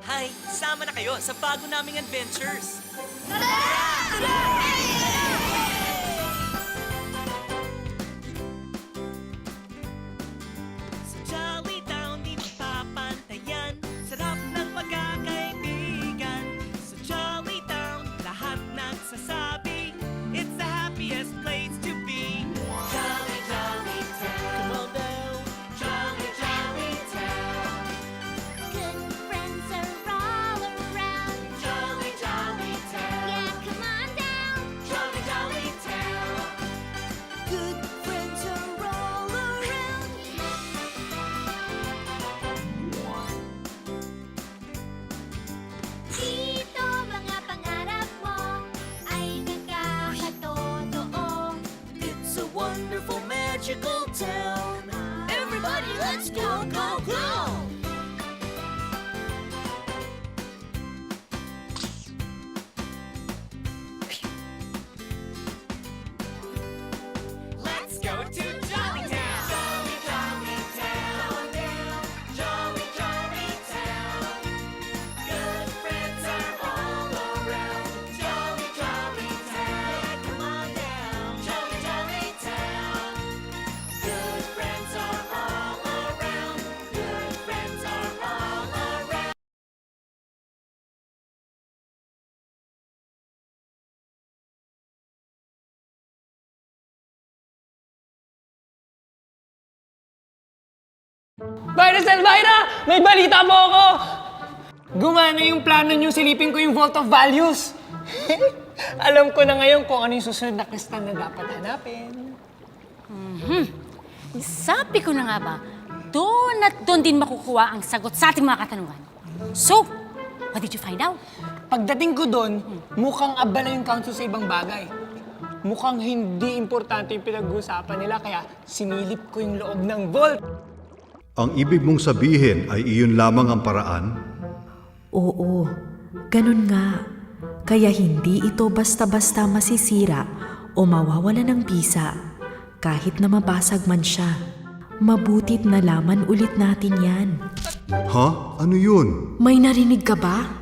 Hi! Sama na kayo sa bago naming adventures! Sa Jolly Town, di mapapantayan. Sarap ng pagkakaibigan. Sa Jolly Town, lahat nagsasabi, it's the happiest place to be. Jolly, Jolly Town. Come on down. Jolly, Jolly Town. Good friends are all around. Jolly, Jolly Town. Yeah, come on down. Jolly, Jolly Town. Good friends are all around. Dito mga pangarap mo ay nagkakatotoo. It's a wonderful, magical town. Everybody, let's go, go, go! Let's go to Jolly Town! Jolly, Jolly Town! Jolly, Jolly Town! Good friends are all around. Jolly, Jolly Town! Come on down! Jolly, Jolly Town! Good friends are all around. Good friends are all around. Virus Elvira! May balita po ako! Gumana yung plano niyo, silipin ko yung Vault of Values. Alam ko na ngayon kung ano yung susunod na kristal na dapat hanapin. Sabi ko na nga ba, doon at doon din makukuha ang sagot sa ating mga katanungan. So, what did you find out? Pagdating ko doon, mukhang abala yung council sa ibang bagay. Mukhang hindi importante yung pinag-uusapan nila, kaya sinilip ko yung loob ng vault. Ang ibig mong sabihin ay iyon lamang ang paraan? Oo, ganun nga. Kaya hindi ito basta-basta masisira o mawawala ng bisa kahit na mabasag man siya. Mabutit na laman ulit natin yan. Ha? Ano yun? May narinig ka ba?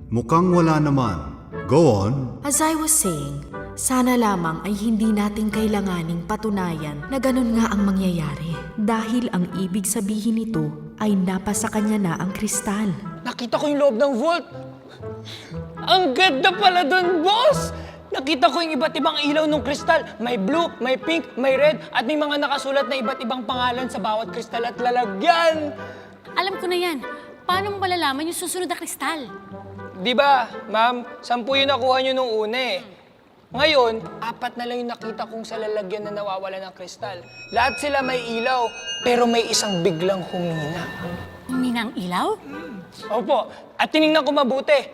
Mukhang wala naman. Go on. As I was saying, sana lamang ay hindi natin kailanganing patunayan na ganun nga ang mangyayari. Dahil ang ibig sabihin nito ay napasa kanya na ang kristal. Nakita ko yung loob ng vault. Ang ganda pala doon, boss! Nakita ko yung iba't ibang ilaw ng kristal. May blue, may pink, may red, at may mga nakasulat na iba't ibang pangalan sa bawat kristal at lalagyan. Alam ko na yan. Paano mo malalaman yung susunod na kristal? Di ba, ma'am, 10 yung nakuha nyo nung una eh. Ngayon, 4 na lang yung nakita kong sa lalagyan na nawawala ng kristal. Lahat sila may ilaw, pero may isang biglang humina. Humina ang ilaw? Opo, at tinignan ko mabuti.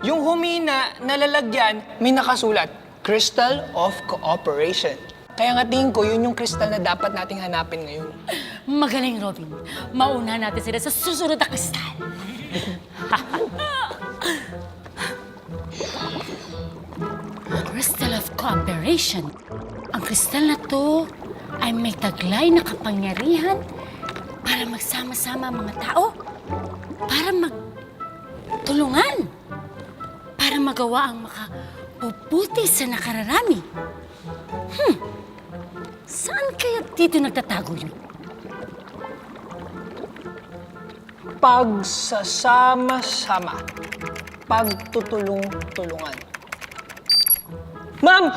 Yung humina na lalagyan, may nakasulat, Crystal of Cooperation. Kaya nga tingin ko, yun yung kristal na dapat nating hanapin ngayon. Magaling, Robin. Mauna natin sila sa susunod na kristal. Crystal of Cooperation. Ang kristal na to ay may taglay na kapangyarihan para magsama-sama ang mga tao, para magtulungan, para magawa ang makabubuti sa nakararami. Saan kaya dito nagtatago yun? Pagsasama-sama. Pagtutulong-tulungan. Ma'am!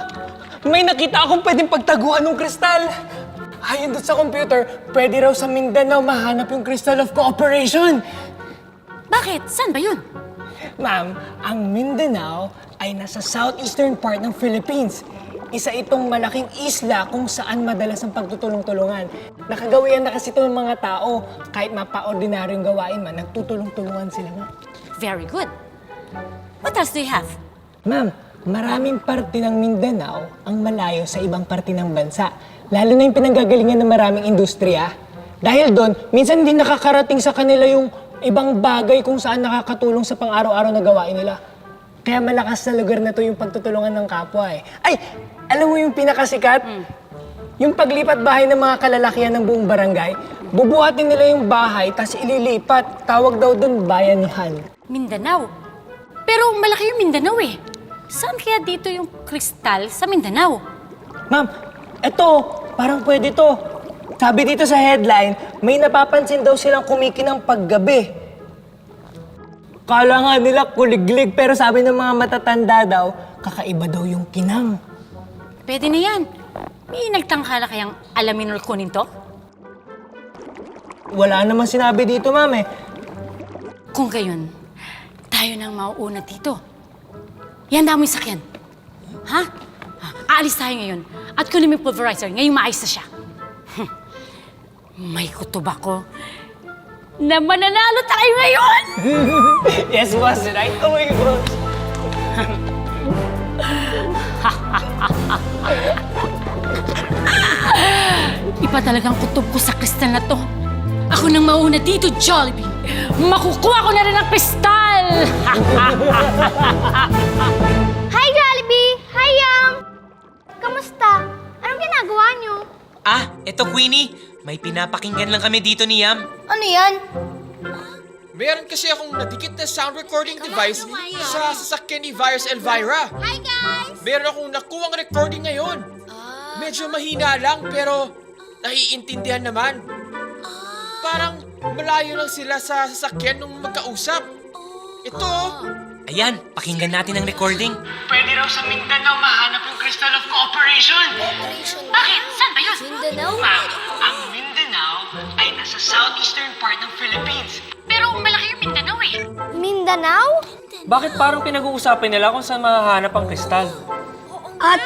May nakita akong pwedeng pagtaguan ng kristal. Ayon doon sa computer, pwede raw sa Mindanao mahanap yung Crystal of Cooperation. Bakit? Saan ba yun? Ma'am, ang Mindanao ay nasa southeastern part ng Philippines. Isa itong malaking isla kung saan madalas ang pagtutulong-tulungan. Nakagawian na kasi ito ng mga tao. Kahit mapa-ordinaryong gawain man, nagtutulong-tulungan sila, ma'am. Very good. What else do you have? Ma'am, maraming parte ng Mindanao ang malayo sa ibang parte ng bansa. Lalo na yung pinanggagalingan ng maraming industriya. Dahil doon, minsan hindi nakakarating sa kanila yung ibang bagay kung saan nakakatulong sa pang-araw-araw na gawain nila. Kaya malakas sa lugar na to yung pagtutulungan ng kapwa eh. Ay, alam mo yung pinakasikat? Yung paglipat bahay ng mga kalalakihan ng buong barangay, bubuhatin nila yung bahay, tas ililipat. Tawag daw dun bayanihan. Mindanao. Pero malaki yung Mindanao eh. Saan kaya dito yung kristal sa Mindanao? Ma'am, eto, parang pwede to. Sabi dito sa headline, may napapansin daw silang kumikinang paggabi. Kala nga nila kuliglig, pero sabi ng mga matatanda daw, kakaiba daw yung kinang. Pwede na yan. May nagtangkala kayang alamin or kunin to? Wala naman sinabi dito, ma'am eh. Kung gayon, tayo nang mauuna dito. Yan mo yung sakyan. Ha? Aalis tayo ngayon. At kunin mo yung pulverizer. Ngayong maayos na siya. May kutob ako na mananalo tayo ngayon! Yes, boss. Right away, boss. Iba talagang kutob ko sa kristal na to. Ako nang mauna dito, Jollibee. Makukuha ko na rin ang kristal! Hi, Jollibee! Hi, Yum! Kamusta? Anong ginagawa niyo? Ah, eto Queenie. May pinapakinggan lang kami dito ni Yam. Ano yan? Meron kasi akong nadikit na sound recording device sa sasakyan ni Virus Elvira. Hi, guys! Meron akong nakuwang recording ngayon. Medyo mahina lang pero naiintindihan naman. Parang malayo lang sila sa sasakyan nung magkausap. Ito, Ayan, pakinggan natin ang recording. Pwede raw sa Mindanao mahanap yung Crystal of Cooperation. Bakit? Saan ba yun? Mindanao? Ma'am, ang Mindanao ay nasa southeastern part ng Philippines. Pero malaki yung Mindanao eh. Mindanao? Bakit parang pinag-uusapan nila kung saan mahahanap ang kristal? At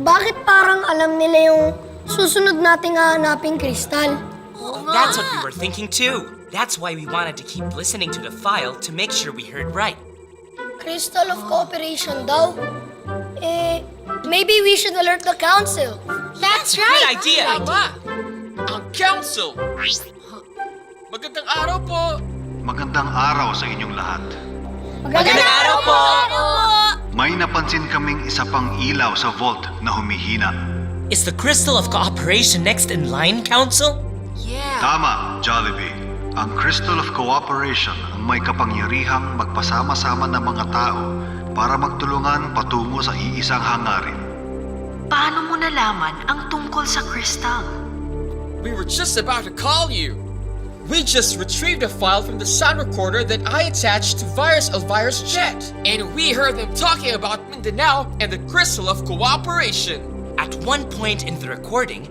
bakit parang alam nila yung susunod nating hahanaping kristal? That's what we were thinking too. That's why we wanted to keep listening to the file to make sure we heard right. Crystal of Cooperation daw? Maybe we should alert the council. That's Good idea! tama! Ang council! Magandang araw po! Magandang araw sa inyong lahat. Magandang araw po! May napansin kaming isa pang ilaw sa vault na humihina. Is the Crystal of Cooperation next in line, Council? Tama, Jollibee. Ang Crystal of Cooperation ang may kapangyarihang magpasama-sama ng mga tao para magtulungan patungo sa iisang hangarin. Paano mo nalaman ang tungkol sa kristal? We were just about to call you. We just retrieved a file from the sound recorder that I attached to Virus Elvira's jet. And we heard them talking about Mindanao and the Crystal of Cooperation. At one point in the recording,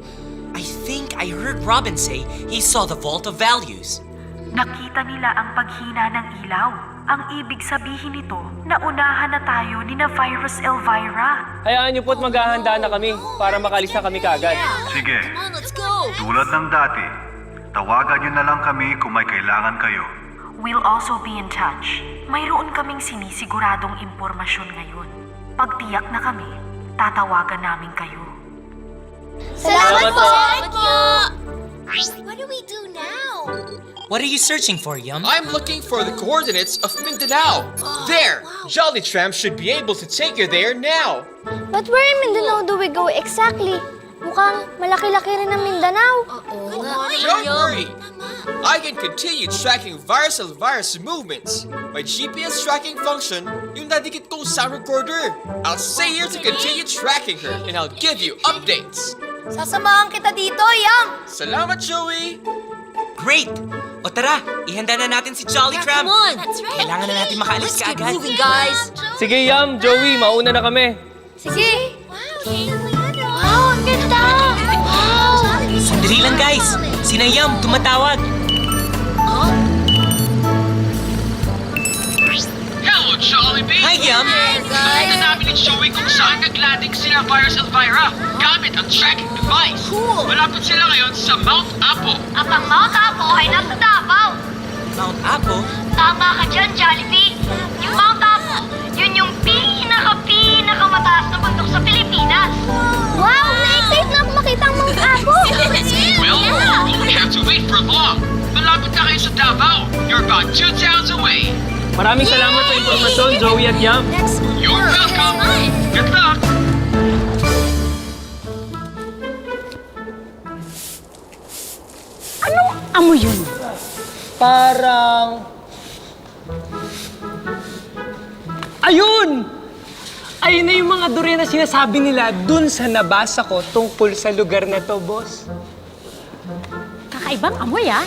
I think I heard Robin say he saw the Vault of Values. Nakita nila ang paghina ng ilaw. Ang ibig sabihin nito, naunahan na tayo ni na Virus Elvira. Hayaan niyo po't maghahanda na kami para makalis na kami kaagad. Sige, tulad ng dati, tawagan niyo na lang kami kung may kailangan kayo. We'll also be in touch. Mayroon kaming sinisiguradong impormasyon ngayon. Pag tiyak na kami, tatawagan namin kayo. Salamat po! What do we do now? What are you searching for, Yum? I'm looking for the coordinates of Mindanao. There! Jolly Tramp should be able to take you there now. But where in Mindanao do we go exactly? Mukhang malaki-laki rin ang Mindanao. Don't worry. I can continue tracking Virus Elvira's movements. My GPS tracking function, yung nadikit kong sound recorder. I'll stay here to continue tracking her and I'll give you updates. Sasamahan kita dito, Yum! Salamat, Joey! Great! O tara, ihanda na natin si Jolly Tramp. That's right. Kailangan na natin makaalis kaagad. guys. Sige, Yam, Joey, mauna na kami. Sige! Wow, ang ganda! Wow! Sandali lang, guys. Si Yam tumatawag. Hello, Jollibee! Hi, Yam. Nakita namin ni Joey kung saan naglanding sila Virus Elvira gamit ang tracking device. Malapit sila ngayon sa Mount Apo. At ang Mount Apo ay nasa Davao. Mount Apo? Tama ka dyan, Jollibee. Yung Mount Apo, yun yung pinakamataas na bundok sa Pilipinas. Wow! Na-excite na ako makita ang Mount Apo. Well, you won't have to wait for long. Malapit na kayo sa Davao. You're about 2 towns away. Maraming salamat sa impormasyon, Joey at Yam. You're welcome. Good luck. amoy yun? Parang... Ayun! Ayun na yung mga durian na sinasabi nila dun sa nabasa ko tungkol sa lugar na to, boss. Kakaibang amoy, ah.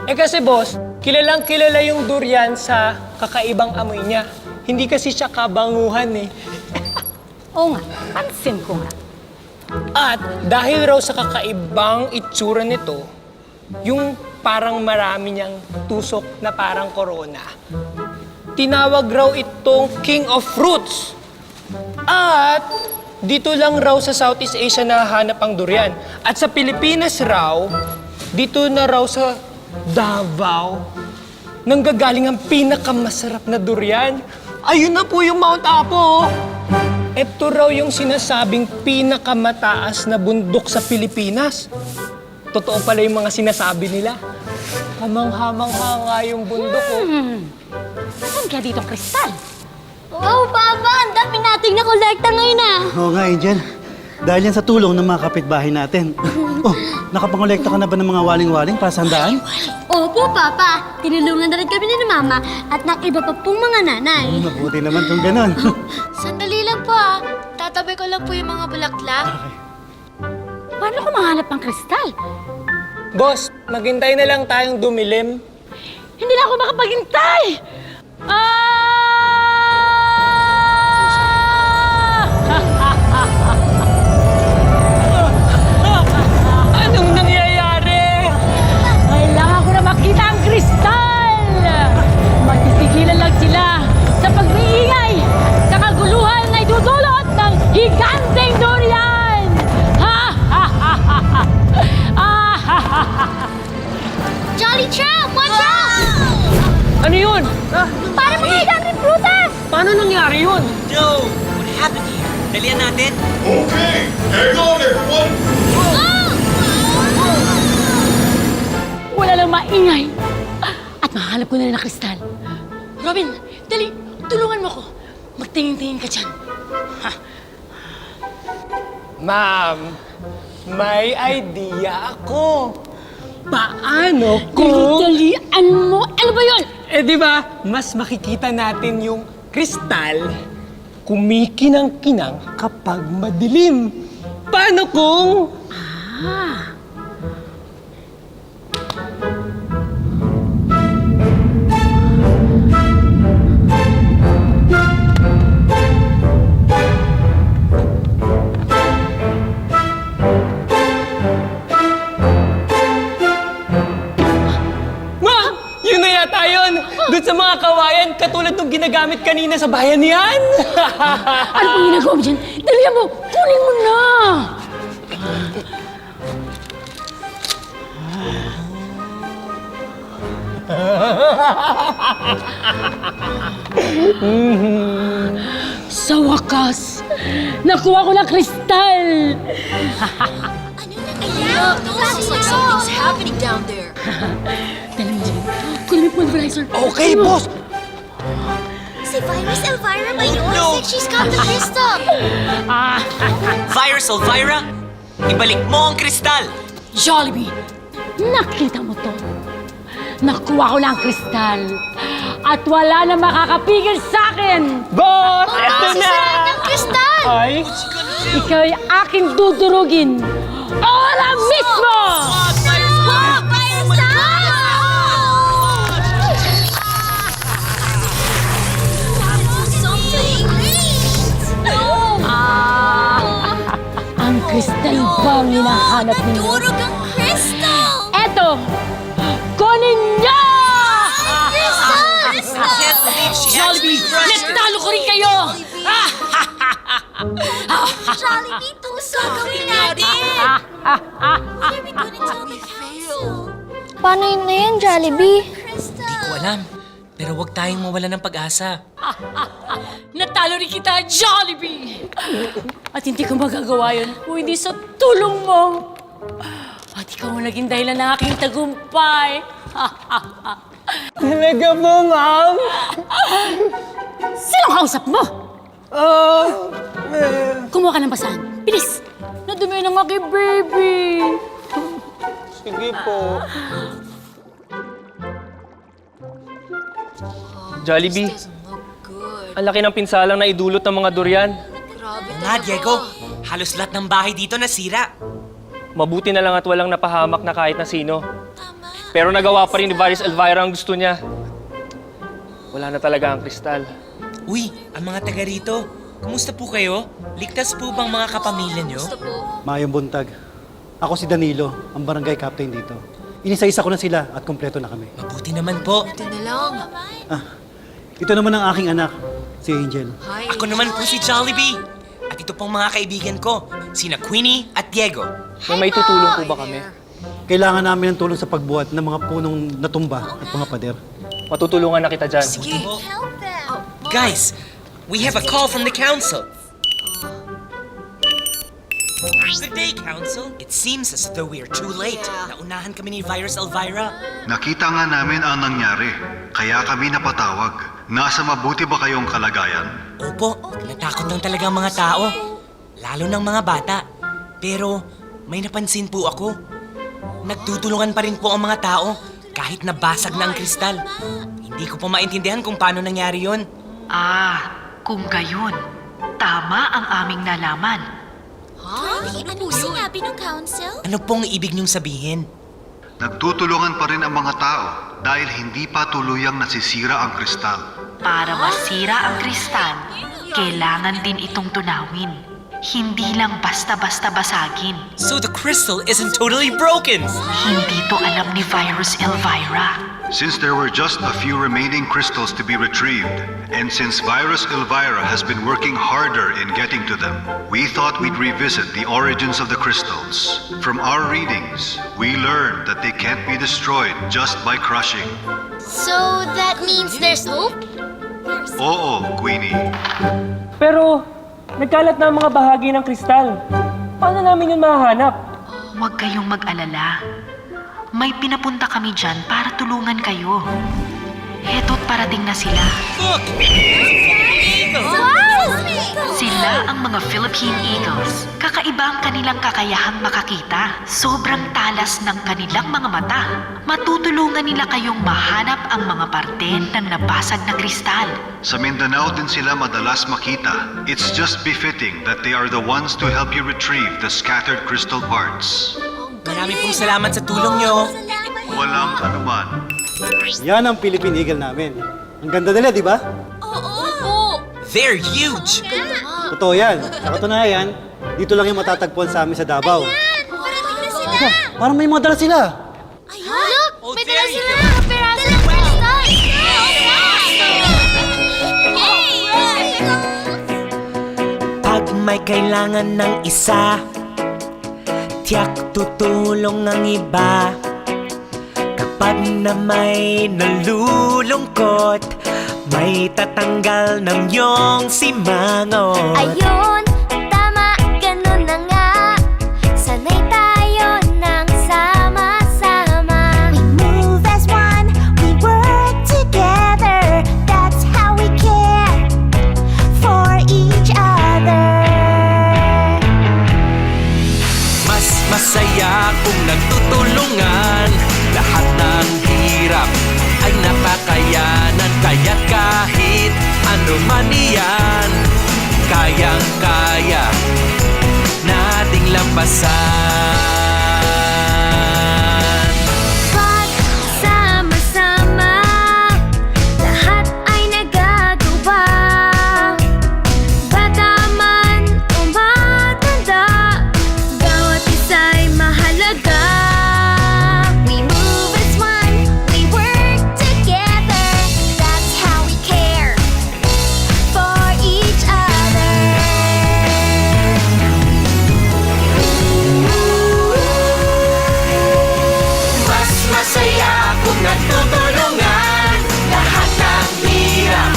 Eh kasi, boss, kilalang kilala yung durian sa kakaibang amoy niya. Hindi kasi siya kabanguhan eh. Oo nga, pansin ko nga. At dahil raw sa kakaibang itsura nito, yung parang marami niyang tusok na parang corona, tinawag raw itong King of Fruits. At dito lang raw sa Southeast Asia nahahanap ang durian. At sa Pilipinas raw, dito na raw sa Davao, nanggagaling ang pinakamasarap na durian. Ayun na po yung Mount Apo. Ito raw yung sinasabing pinakamataas na bundok sa Pilipinas. Totoo pala yung mga sinasabi nila. Hamang-hamang-ha nga yung bundok, oh. Saan kaya ditong kristal? Wow, Papa! Ang dami nating nakolekta ngayon ah! Oo nga, Angel. Dahil yan sa tulong ng mga kapitbahay natin. Oh, nakapangolekta ka na ba ng mga waling-waling para sa handaan? Opo, Papa! Tinulungan na rin kami ni Mama at ng iba pa pong mga nanay. Mabuti naman kung ganon. Sandali lang po ah. Tatabi ko lang po yung mga bulaklak. Paano ko mahanap ng kristal? Boss, maghintay na lang tayong dumilim. Hindi na ako makapaghintay! Anong nangyayari? Kailangan ko na makita ang kristal! Magtitigilan lang sila sa pag-iingay sa kaguluhan na idudulot ng higanteng durian! Jolly Tramp! Watch out! Ano yun? Para mga higanteng prutas! Paano nangyari yun? No! What happened here? Dalian natin? Wala lang maingay. At mahanap ko na rin ang kristal. Robin, dali, tulungan mo ko. Magtingin-tingin ka dyan. Ma'am, may idea ako. Paano kung... Dalian mo! Ano ba yun? Eh di ba, mas makikita natin yung kristal kumikinang-kinang kapag madilim. Paano kung... Ma! Yun na yata yun! Doon sa mga kawayan, katulad ng ginagamit kanina sa bayan yan! Ano pong ginagawa mo dyan? Dalian mo! Kunin mo na! Sa wakas, nakuha ko ng kristal! Looks like something's happening down there. Dali mo dyan. Kunin mo yung pulverizer. Okay, boss! Si Virus Elvira ba yun? Said she's got the crystal. Virus Elvira, ibalik mo ang kristal! Jollibee, nakita mo to? Nakuha ko ng kristal. At wala na makakapigil sa akin! Boss! Ito Si na! Sarah ng crystal! Ay! Ikaw ay aking dudurugin. Ora mismo! Wow, Virus Ang kristal ba ang hinahanap ninyo? Durog ang crystal! Eto! Kunin niyo! Can't believe she Jollibee, natalo ko rin kayo! Jollibee, tusok gawin natin! Here we go to tell the council. Paano yun na yan, Jollibee? Hindi ko alam. Pero huwag tayong mawala ng pag-asa. Natalo rin kita, Jollibee! At hindi ko magagawa yun kung hindi sa tulong mo. At ikaw ang naging dahilan ng aking tagumpay. Talaga po, ma'am? Sinong kausap mo? Kumuha ka ng basahan. Bilis! Nadumi ng aking baby! Sige po. Jollibee, ang laki ng pinsalang na idulot ng mga durian. Nga, Diego. Halos lahat ng bahay dito nasira. Mabuti na lang at walang napahamak na kahit na sino. Pero nagawa pa rin ni Virus Elvira ang gusto niya. Wala na talaga ang kristal. Uy, ang mga taga rito. Kumusta po kayo? Ligtas po bang mga kapamilya nyo? Maayong buntag. Ako si Danilo, ang barangay captain dito. Inisa-isa ko na sila at kumpleto na kami. Mabuti naman po. Ito naman ang aking anak, si Angel. Ako naman po si Jollibee. At ito pong mga kaibigan ko, sina Queenie at Diego. May tutulong po ba kami? Kailangan namin ng tulong sa pagbuhat ng mga punong natumba at mga pader. Matutulungan na kita dyan. Guys, we have a call from the council. Good day, council. It seems as though we are too late. Naunahan kami ni Virus Elvira. Nakita nga namin ang nangyari, kaya kami napatawag. Nasa mabuti ba kayong kalagayan? Opo, natakot lang talaga ang mga tao. Lalo ng mga bata. Pero may napansin po ako. Nagtutulungan pa rin po ang mga tao kahit nabasag na ang kristal. Hindi ko pa maintindihan kung paano nangyari yon. Kung gayon, tama ang aming nalaman. Ano po sinabi ng council? Ano pong ibig niyong sabihin? Nagtutulungan pa rin ang mga tao dahil hindi pa tuluyang nasisira ang kristal. Para masira ang kristal, kailangan din itong tunawin. Hindi lang basta-basta basagin. So the crystal isn't totally broken! Hindi to alam ni Virus Elvira. Since there were just a few remaining crystals to be retrieved, and since Virus Elvira has been working harder in getting to them, we thought we'd revisit the origins of the crystals. From our readings, we learned that they can't be destroyed just by crushing. So that means there's hope? Oo, Queenie. Pero, nagkalat na ang mga bahagi ng kristal. Paano namin yun mahahanap? Huwag kayong mag-alala. May pinapunta kami dyan para tulungan kayo. Heto't parating na sila. Look! Sila ang mga Philippine Eagles. Kakaiba ang kanilang kakayahang makakita. Sobrang talas ng kanilang mga mata. Matutulungan nila kayong mahanap ang mga parte ng nabasag na kristal. Sa Mindanao din sila madalas makita. It's just befitting that they are the ones to help you retrieve the scattered crystal parts. Marami pong salamat sa tulong nyo. Walang anuman. Yan ang Philippine Eagle namin. Ang ganda nila, di ba? They're huge! Totoo yan. Sa katunayan, dito lang yung matatagpuan sa amin sa Davao. Aba, parang may mga dala sila. Look! Oh, May there dala you sila! go. Peraso ng kristal! Pag may kailangan ng isa, tiyak tutulong ang iba. Kapag na may nalulungkot, may tatanggal ng iyong simangot. Ayun, tama, ganun na nga. Sanay tayo ng sama-sama. We move as one, we work together. That's how we care for each other. Mas masaya kung nagtutulungan. Lahat ng hirap ay nakakayanan. Kaya kahit ano man iyan, kayang-kaya nating lampasan. Pag sama-sama, lahat ay nagagawa. Bata man o matanda, bawat isa'y mahalaga. We move as one, we work together. That's how we care for each other. Mas masaya kung nagtutulungan. Lahat ng hirap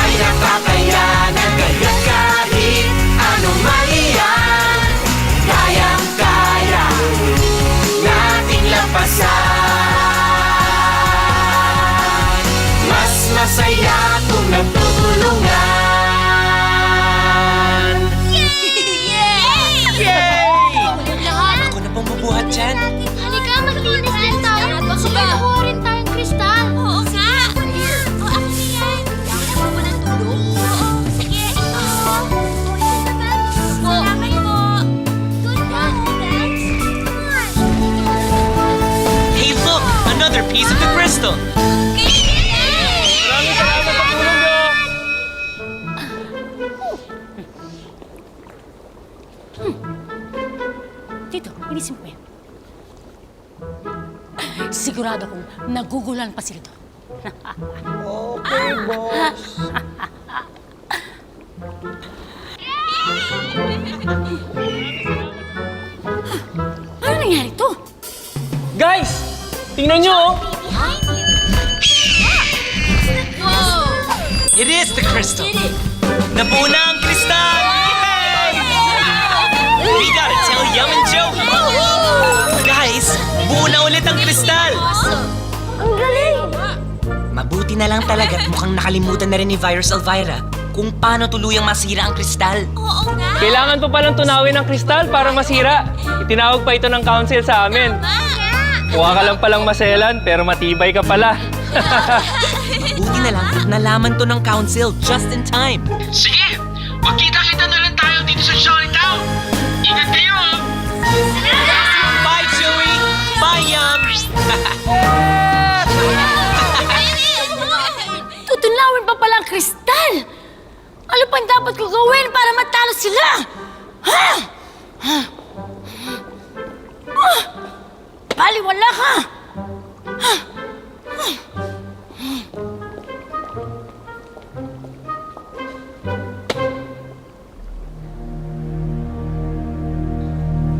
ay nakakayanan. Kaya kahit ano man iyan, kayang-kaya nating lampasan. Mas masaya kung nagtutulungan. Yay! Ako na pong bubuhat dyan. Halika, maglinis din tayo. Baka may nakuha rin tayong kristal. Oo nga. Nagugulan pa sila doon. Okay, boss. Ano nangyari to? Guys! Tingnan nyo, oh! It is the crystal! Nabuo na ang kristal! Yay! We gotta tell Yum and Joey! Guys, buo na ulit ang kristal! Ang galing! Mabuti na lang talaga at mukhang nakalimutan na rin ni Virus Elvira kung paano tuluyang masira ang kristal. Kailangan pa palang tunawin ang kristal para masira. Itinawag pa ito ng council sa amin. Mukha ka lang palang maselan, pero matibay ka pala. Mabuti na lang at nalaman to ng council just in time. Sige, magkita-kita na lang tayo dito sa Jollytown. Ingat kayo, ah! Bye, Joey! Bye, Yum! Tutunawin pa pala ang kristal! Ano pang dapat ko gawin para matalo sila? Ha? Baliwala ka!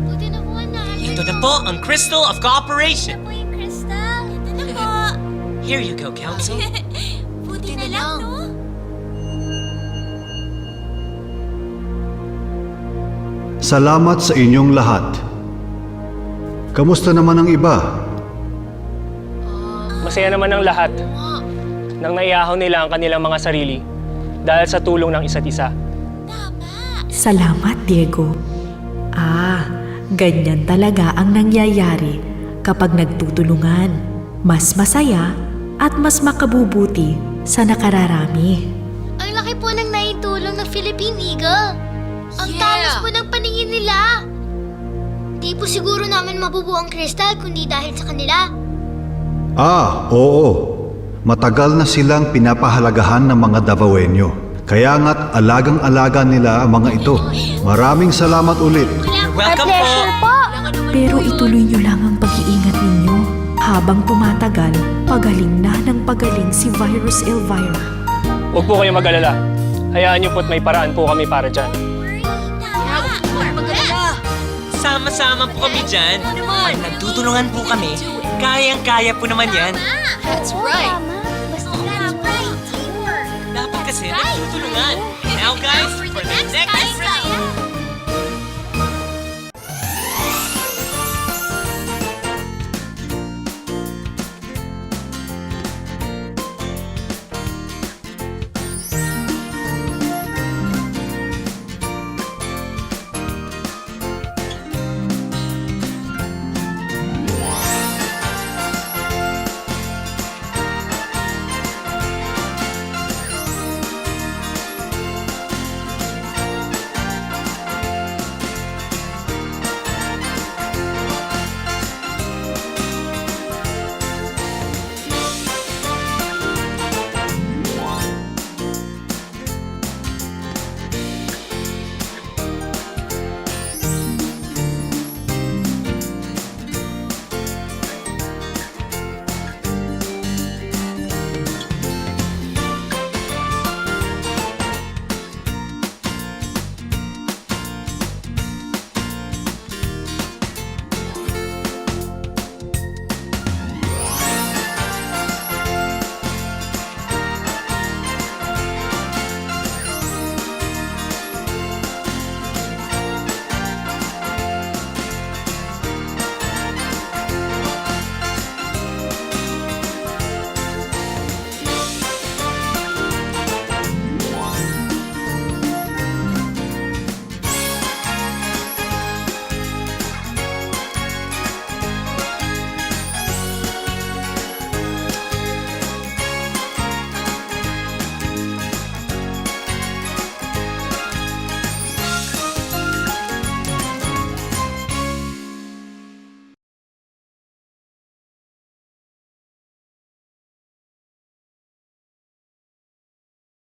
Buti na po na. Ito na po ang Crystal of Cooperation. Po yung crystal. Ito na po. Here you go, Council. Buti na lang, no? Salamat sa inyong lahat. Kamusta naman ang iba? Masaya naman ang lahat nang naiahon nila ang kanilang mga sarili dahil sa tulong ng isa't isa. Salamat, Diego. Ganyan talaga ang nangyayari kapag nagtutulungan. Mas masaya at mas makabubuti sa nakararami. Ang laki po ng naitulong ng Philippine Eagle. Ang talas po ng paningin nila. Di po siguro namin mabubuo ang kristal kundi dahil sa kanila. Oo. Matagal na silang pinapahalagahan ng mga Davaoenyo. Kaya nga't alagang-alaga nila ang mga ito. Maraming salamat ulit. Welcome po! Pero ituloy niyo lang ang pag-iingat ninyo. Habang tumatagal, pagaling na ng pagaling si Virus Elvira. Huwag po kayong mag-alala. Hayaan niyo po't may paraan po kami para dyan. Sama-sama po kami dyan. Pag nagtutulungan po kami, kayang-kaya po naman yan. That's right. Basta that's right. Teamwork. Dapat kasi nagtutulungan. Now guys, for the next